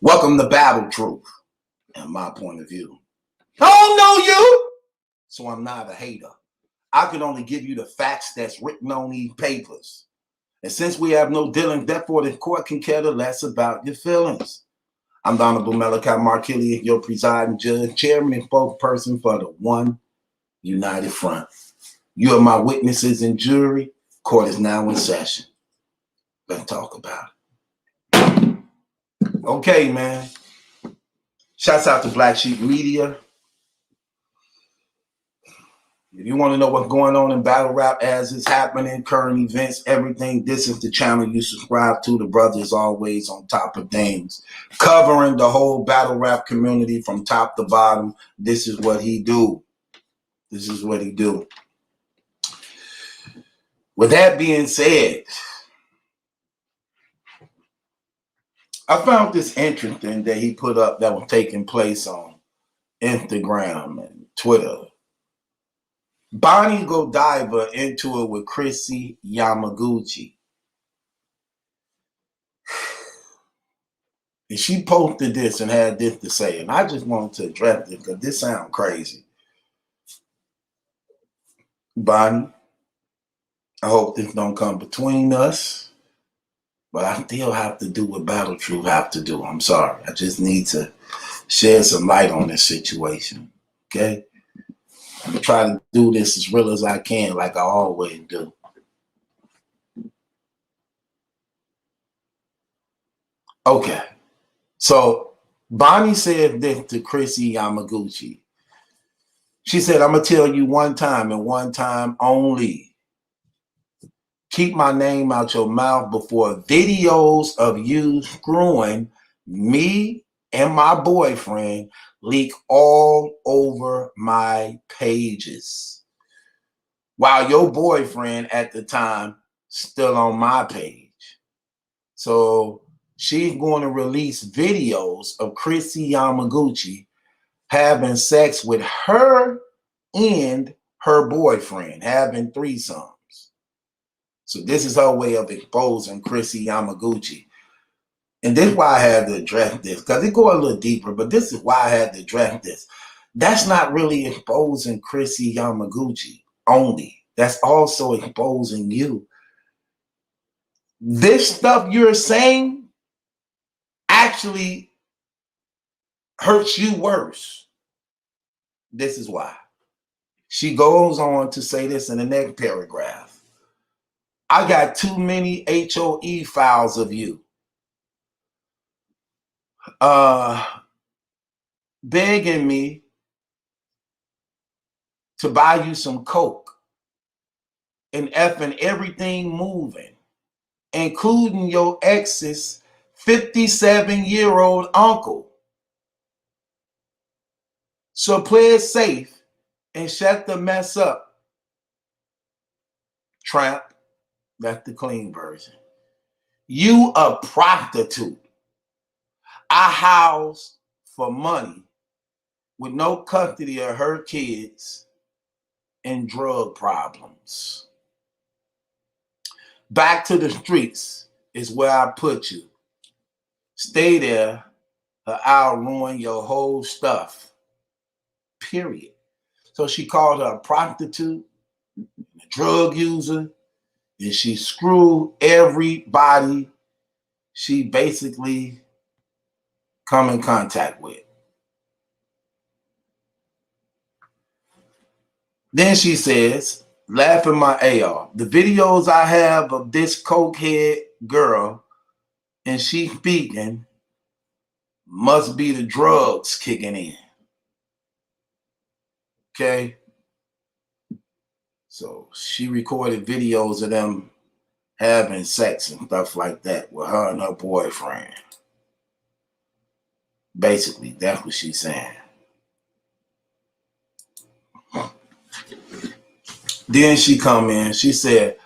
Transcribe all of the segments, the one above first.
Welcome to Battle Truth, and my point of view. I don't know you, so I'm not a hater. I can only give you the facts that's written on these papers. And since we have no dealings, therefore the court can care less about your feelings. I'm the Honorable MallikiBaker, your presiding judge, chairman, and spokesperson for the One United Front. You are my witnesses and jury. Court is now in session. Let's talk about it. Okay, man. Shouts out to Black Sheep Media. If you want to know what's going on in battle rap as it's happening, current events, everything, this is the channel you subscribe to. The brother is always on top of things, covering the whole battle rap community from top to bottom. This is what he do. This is what he do. With that being said, I found this interesting that he put up that was taking place on Instagram and Twitter. Bonnie go diver into it with Chrissy Yamaguchi. And she posted this and had this to say, and I just wanted to address it because this sounds crazy. Bonnie, I hope this don't come between us, but I still have to do what Battle Truth have to do. I'm sorry. I just need to shed some light on this situation, okay? I'm going to try to do this as real as I can, like I always do. Okay. So Bonnie said this to Chrissy Yamaguchi. She said, I'm going to tell you one time and one time only. Keep my name out your mouth before videos of you screwing me and my boyfriend leak all over my pages. While your boyfriend at the time still on my page. So she's going to release videos of Chrissy Yamaguchi having sex with her and her boyfriend, having threesomes. So this is her way of exposing Chrissy Yamaguchi. And this is why I had to address this, because it goes a little deeper, but this is why I had to address this. That's not really exposing Chrissy Yamaguchi only. That's also exposing you. This stuff you're saying actually hurts you worse. This is why. She goes on to say this in the next paragraph. I got too many HOE files of you. Begging me to buy you some coke and effing everything moving, including your ex's 57-year-old uncle. So play it safe and shut the mess up. Tramp, that's the clean version. You a prostitute. I house for money with no custody of her kids and drug problems. Back to the streets is where I put you. Stay there or I'll ruin your whole stuff. Period. So she called her a prostitute, a drug user, and she screwed everybody she basically come in contact with. Then she says, laughing my A off, the videos I have of this cokehead girl and she speaking must be the drugs kicking in. Okay? So she recorded videos of them having sex and stuff like that with her and her boyfriend. Basically, that's what she's saying. Then she come in, she said,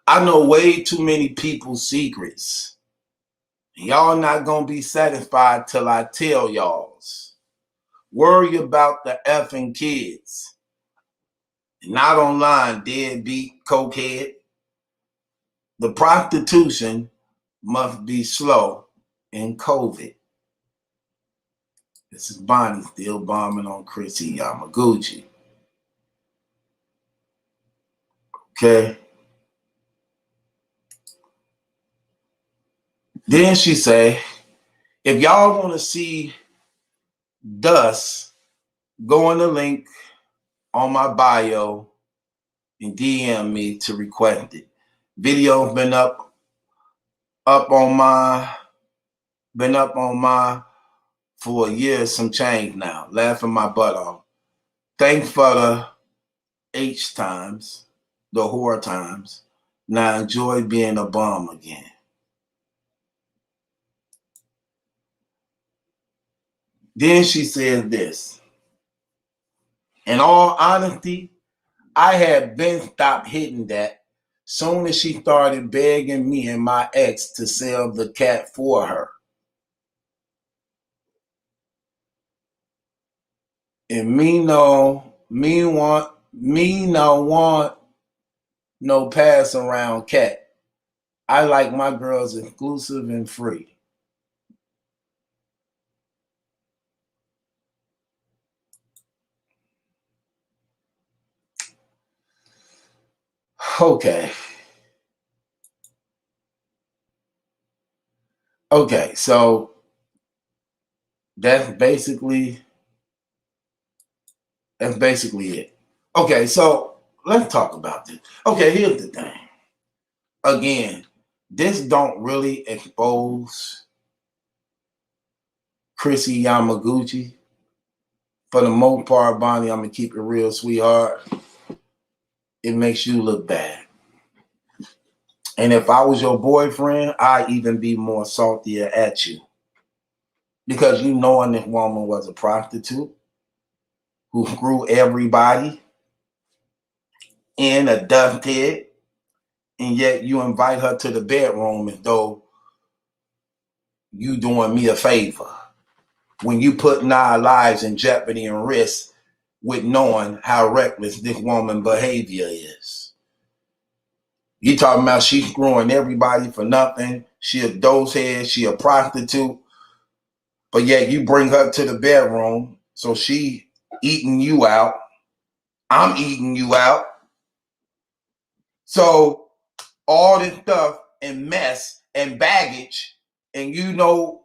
I know way too many people's secrets. Y'all not gonna be satisfied till I tell y'all's. Worry about the effing kids. Not online, deadbeat, cokehead. The prostitution must be slow in COVID. This is Bonnie still bombing on Chrissy Yamaguchi. Okay. Then she say, if y'all want to see Dust, go on the link on my bio and DM me to request it. Video's been up on my for a year, some change now. Laughing my butt off. Thanks for the H times, the whore times. Now enjoy being a bum again. Then she said this. In all honesty, I had been stopped hitting that soon as she started begging me and my ex to sell the cat for her. And me no want no pass around cat. I like my girls exclusive and free. Okay. Okay, so that's basically it. Okay, so let's talk about this. Okay, here's the thing. Again, this don't really expose Chrissy Yamaguchi. For the most part, Bonnie, I'm gonna keep it real, sweetheart. It makes you look bad. And if I was your boyfriend, I'd even be more saltier at you. Because you knowing this woman was a prostitute who screwed everybody in a duck head, and yet you invite her to the bedroom as though you doing me a favor when you putting our lives in jeopardy and risk with knowing how reckless this woman's behavior is. You talking about she screwing everybody for nothing. She a dose head. She a prostitute. But yet you bring her to the bedroom, so she eating you out. I'm eating you out. So all this stuff and mess and baggage, and you don't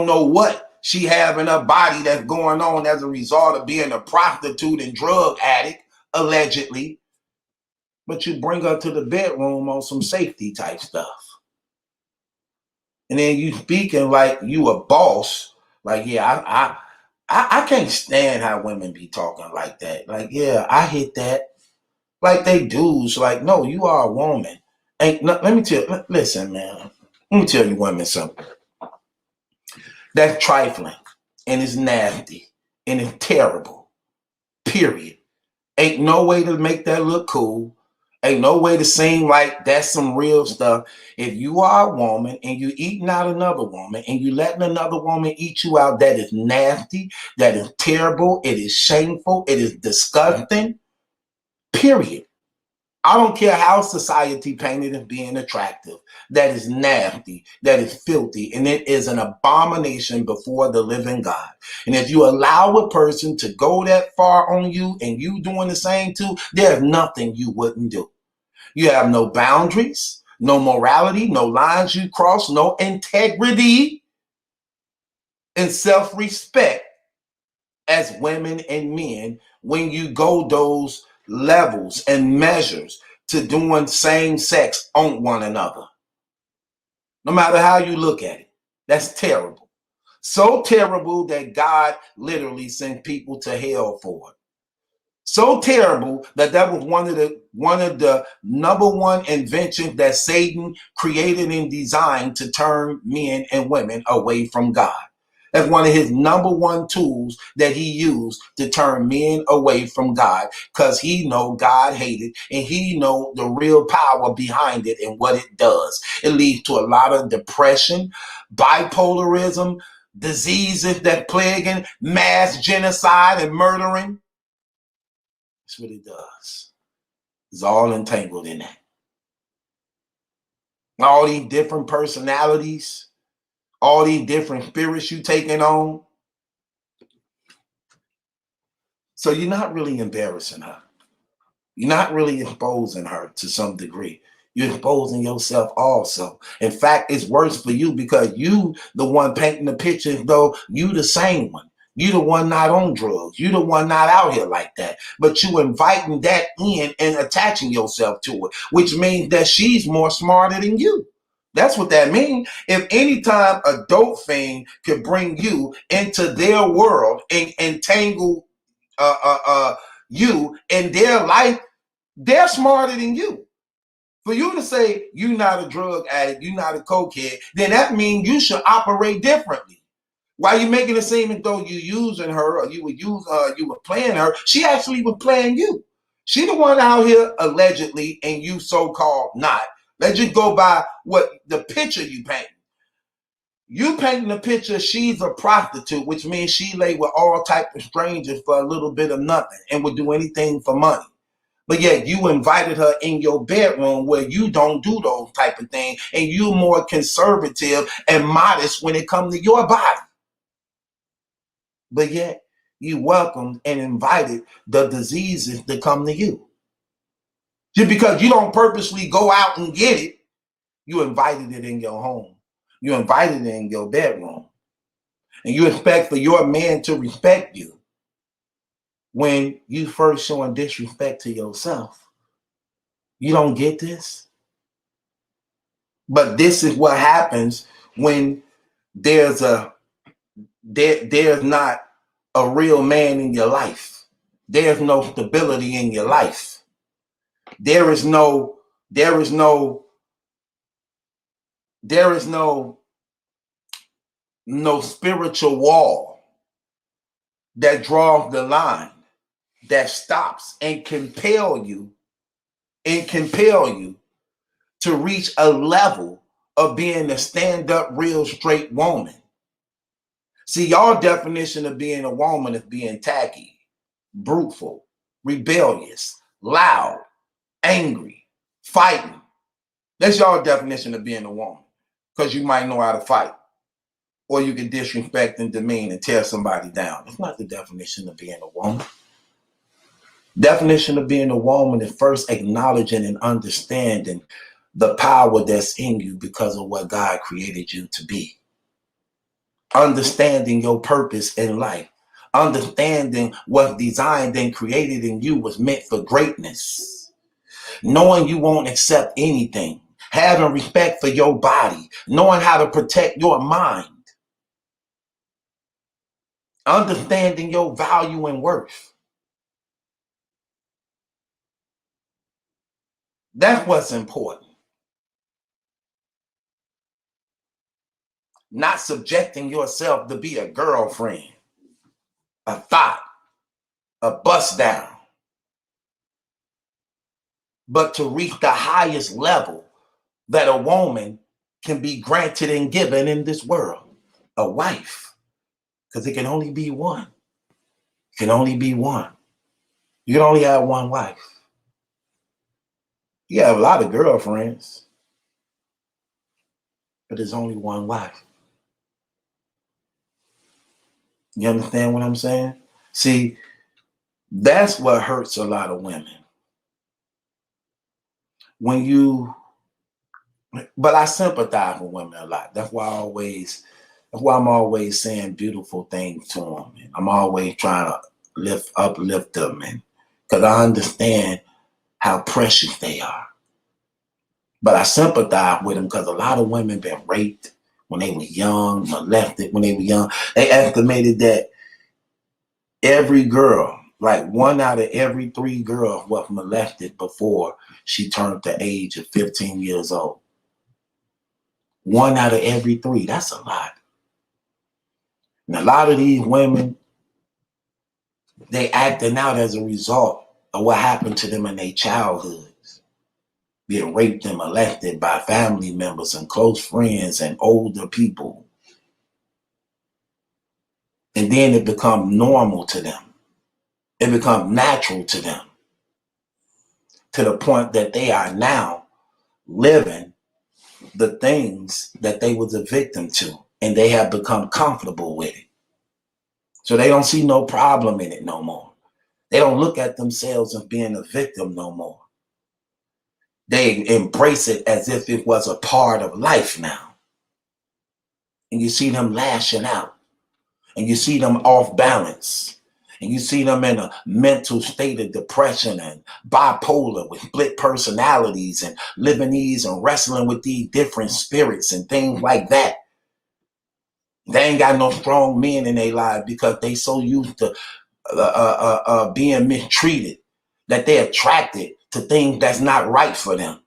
know what she have in her body that's going on as a result of being a prostitute and drug addict, allegedly. But you bring her to the bedroom on some safety type stuff. And then you speaking like you a boss. Like, yeah, I can't stand how women be talking like that. Like, yeah, I hit that. Like they dudes. Like, no, you are a woman. Let me tell you, listen, man. Let me tell you women something. That's trifling and it's nasty and it's terrible. Period. Ain't no way to make that look cool. Ain't no way to seem like that's some real stuff. If you are a woman and you eating out another woman and you letting another woman eat you out, that is nasty. That is terrible. It is shameful. It is disgusting. Period. I don't care how society painted as being attractive. That is nasty. That is filthy. And it is an abomination before the living God. And if you allow a person to go that far on you and you doing the same too, there's nothing you wouldn't do. You have no boundaries, no morality, no lines you cross, no integrity and self-respect as women and men when you go those levels and measures to doing same sex on one another. No matter how you look at it, that's terrible. So terrible that God literally sent people to hell for it. So terrible that was one of the number one inventions that Satan created and designed to turn men and women away from God. That's one of his number one tools that he used to turn men away from God, because he know God hated and he know the real power behind it and what it does. It leads to a lot of depression, bipolarism, diseases that plaguing, mass genocide and murdering. That's what it does. It's all entangled in that. All these different personalities, all these different spirits you taking on, So you're not really embarrassing her. You're not really exposing her to some degree. You're exposing yourself also. In fact, it's worse for you because you the one painting the picture, though you the same one. You the one not on drugs. You the one not out here like that. But you inviting that in and attaching yourself to it, which means that she's more smarter than you. That's what that means. If anytime a dope fiend could bring you into their world and entangle you in their life, they're smarter than you. For you to say you're not a drug addict, you're not a cokehead, then that means you should operate differently. Why you making it seem as though you using her or you were using her, you were playing her? She actually was playing you. She the one out here allegedly, and you so-called not. Let's just go by what the picture you paint. You painting the picture, she's a prostitute, which means she lay with all type of strangers for a little bit of nothing and would do anything for money. But yet you invited her in your bedroom where you don't do those type of things, and you're more conservative and modest when it comes to your body. But yet you welcomed and invited the diseases to come to you. Just because you don't purposely go out and get it, you invited it in your home. You invited it in your bedroom. And you expect for your man to respect you when you first showing disrespect to yourself. You don't get this? But this is what happens when there's not a real man in your life. There's no stability in your life. There is no spiritual wall that draws the line, that stops and compel you to reach a level of being a stand-up, real, straight woman. See, y'all definition of being a woman is being tacky, bruteful, rebellious, loud, angry, fighting. That's y'all definition of being a woman, because you might know how to fight, or you can disrespect and demean and tear somebody down. That's not the definition of being a woman. Definition of being a woman is first acknowledging and understanding the power that's in you because of what God created you to be. Understanding your purpose in life. Understanding what's designed and created in you was meant for greatness. Knowing you won't accept anything. Having respect for your body. Knowing how to protect your mind. Understanding your value and worth. That's what's important. Not subjecting yourself to be a girlfriend, a thought, a bust down, but to reach the highest level that a woman can be granted and given in this world, a wife, because it can only be one. It can only be one. You can only have one wife. You have a lot of girlfriends, but there's only one wife. You understand what I'm saying? See, that's what hurts a lot of women. But I sympathize with women a lot. That's why I'm always saying beautiful things to them. And I'm always trying to uplift them, and because I understand how precious they are. But I sympathize with them because a lot of women been raped when they were young, molested when they were young. They estimated that every girl, like 1 out of every 3 girls, was molested before she turned the age of 15 years old. 1 out of every 3, that's a lot. And a lot of these women, they acting out as a result of what happened to them in their childhoods. Being raped and molested by family members and close friends and older people. And then it becomes normal to them. It becomes natural to them. To the point that they are now living the things that they was a victim to. And they have become comfortable with it. So they don't see no problem in it no more. They don't look at themselves as being a victim no more. They embrace it as if it was a part of life now. And you see them lashing out. And you see them off balance. And you see them in a mental state of depression and bipolar with split personalities and living these and wrestling with these different spirits and things like that. They ain't got no strong men in their lives because they so used to being mistreated that they're attracted to things that's not right for them.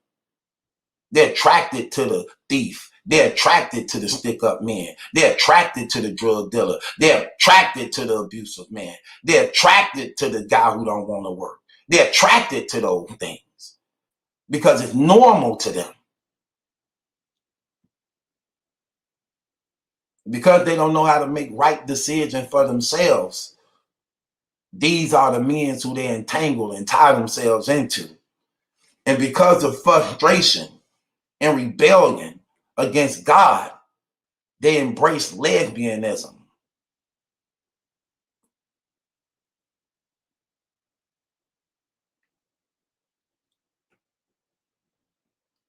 They're attracted to the thief. They're attracted to the stick-up man. They're attracted to the drug dealer. They're attracted to the abusive man. They're attracted to the guy who don't want to work. They're attracted to those things because it's normal to them. Because they don't know how to make right decisions for themselves, these are the men who they entangle and tie themselves into. And because of frustration and rebellion against God, they embrace lesbianism.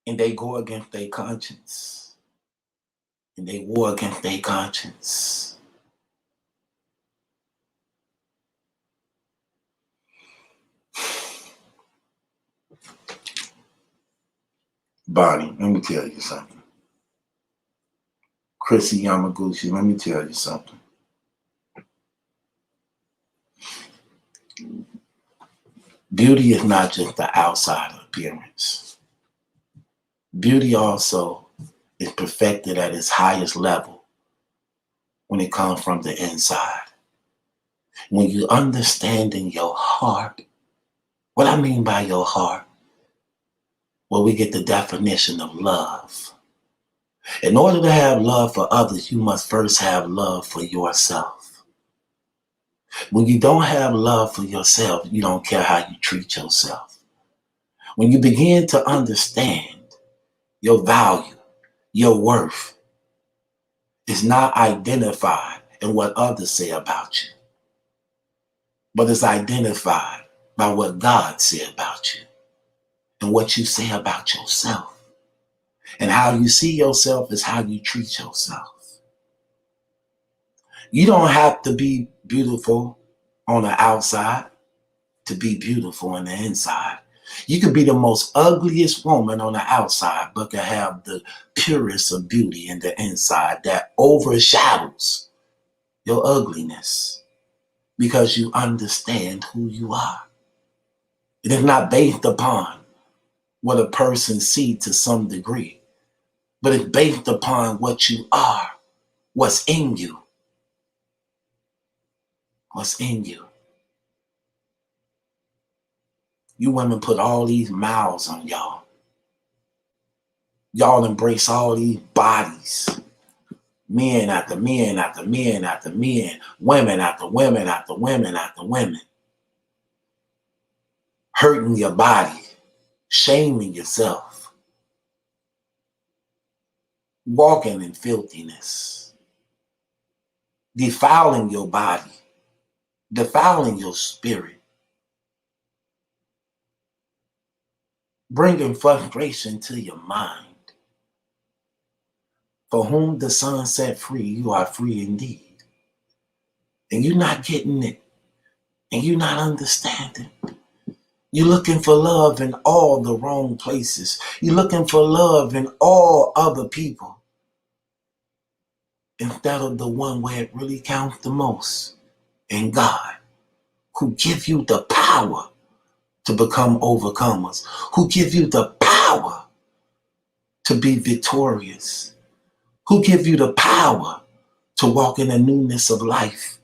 And they go against their conscience. And they war against their conscience. Bonnie, let me tell you something. Chrissy Yamaguchi, let me tell you something. Beauty is not just the outside appearance. Beauty also is perfected at its highest level when it comes from the inside. When you understand in your heart, what I mean by your heart, well, we get the definition of love. In order to have love for others, you must first have love for yourself. When you don't have love for yourself, you don't care how you treat yourself. When you begin to understand your value, your worth is not identified in what others say about you, but it's identified by what God said about you and what you say about yourself. And how you see yourself is how you treat yourself. You don't have to be beautiful on the outside to be beautiful on the inside. You could be the most ugliest woman on the outside, but can have the purest of beauty in the inside that overshadows your ugliness because you understand who you are. It is not based upon what a person sees to some degree, but it's based upon what you are, what's in you. What's in you. You women put all these mouths on y'all. Y'all embrace all these bodies. Men after men after men after men. Women after women after women after women. Hurting your body. Shaming yourself. Walking in filthiness. Defiling your body. Defiling your spirit. Bringing frustration to your mind. For whom the Son set free, you are free indeed. And you're not getting it. And you're not understanding. You're looking for love in all the wrong places. You're looking for love in all other people. Instead of the one where it really counts the most. In God. Who give you the power to become overcomers. Who give you the power to be victorious. Who give you the power to walk in the newness of life.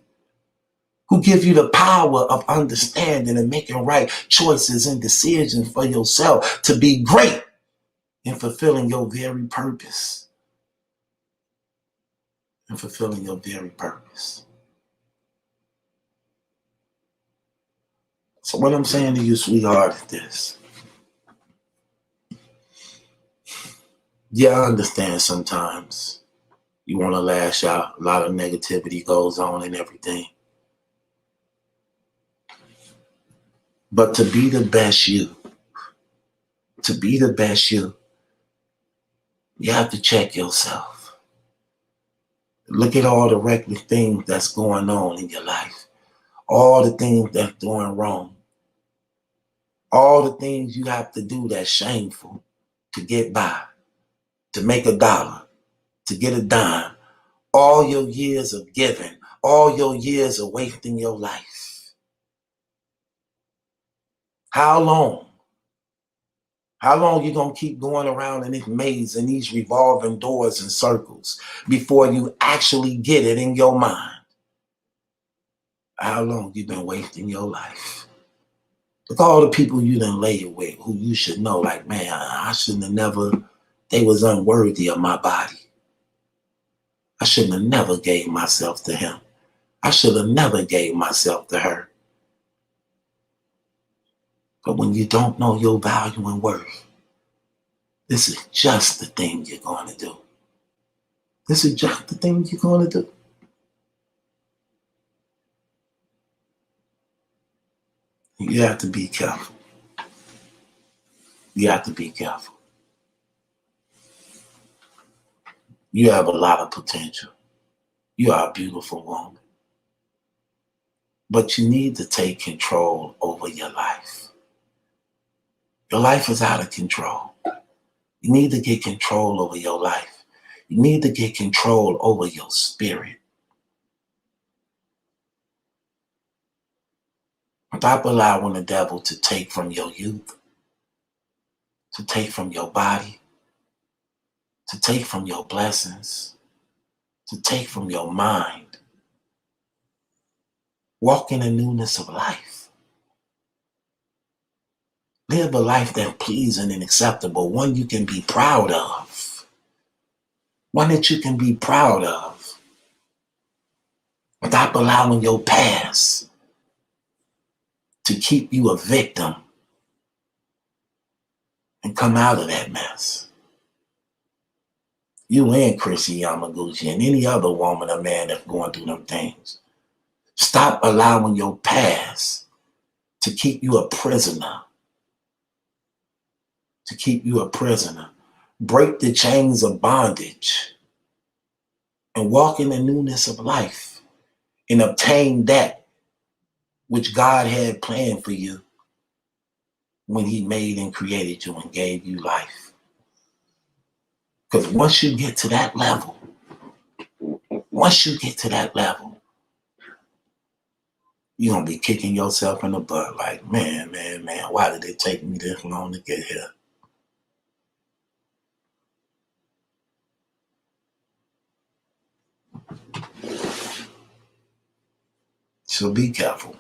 Who give you the power of understanding and making right choices and decisions for yourself to be great in fulfilling your very purpose. And fulfilling your very purpose. So what I'm saying to you, sweetheart, is this. Yeah, I understand sometimes you want to lash out. A lot of negativity goes on and everything. But to be the best you, to be the best you have to check yourself. Look at all the reckless things that's going on in your life. All the things that's doing wrong. All the things you have to do that's shameful to get by, to make a dollar, to get a dime. All your years of giving, all your years of wasting your life. How long? How long you gonna keep going around in this maze and these revolving doors and circles before you actually get it in your mind? How long you been wasting your life? Look all the people you done lay with who you should know, like, man, I shouldn't have never, they was unworthy of my body. I shouldn't have never gave myself to him. I should have never gave myself to her. But when you don't know your value and worth, this is just the thing you're going to do. This is just the thing you're going to do. You have to be careful. You have to be careful. You have a lot of potential. You are a beautiful woman. But you need to take control over your life. Your life is out of control. You need to get control over your life. You need to get control over your spirit. Stop allowing the devil to take from your youth, to take from your body, to take from your blessings, to take from your mind. Walk in the newness of life. Live a life that's pleasing and acceptable, one you can be proud of. One that you can be proud of. Stop allowing your past to keep you a victim and come out of that mess. You and Chrissy Yamaguchi and any other woman or man that's going through them things. Stop allowing your past to keep you a prisoner. To keep you a prisoner. Break the chains of bondage and walk in the newness of life and obtain that which God had planned for you when he made and created you and gave you life. Because once you get to that level, you're going to be kicking yourself in the butt like, man, why did it take me this long to get here? So be careful.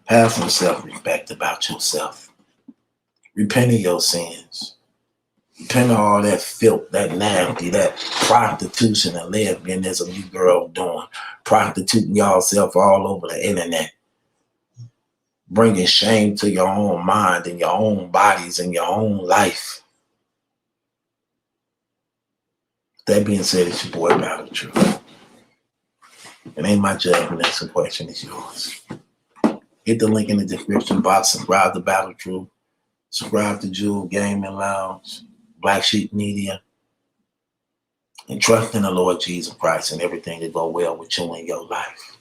Have some self-respect about yourself. Repent of your sins. Repent of all that filth, that nasty, that prostitution and lesbianism you girls doing. Prostituting yourself all over the internet. Bringing shame to your own mind and your own bodies and your own life. That being said, it's your boy Battle Truth. It ain't my judgment, that's the question, it's yours. Hit the link in the description box, subscribe to Battle Truth, subscribe to Jewel Gaming Lounge, Black Sheep Media, and trust in the Lord Jesus Christ and everything to go well with you in your life.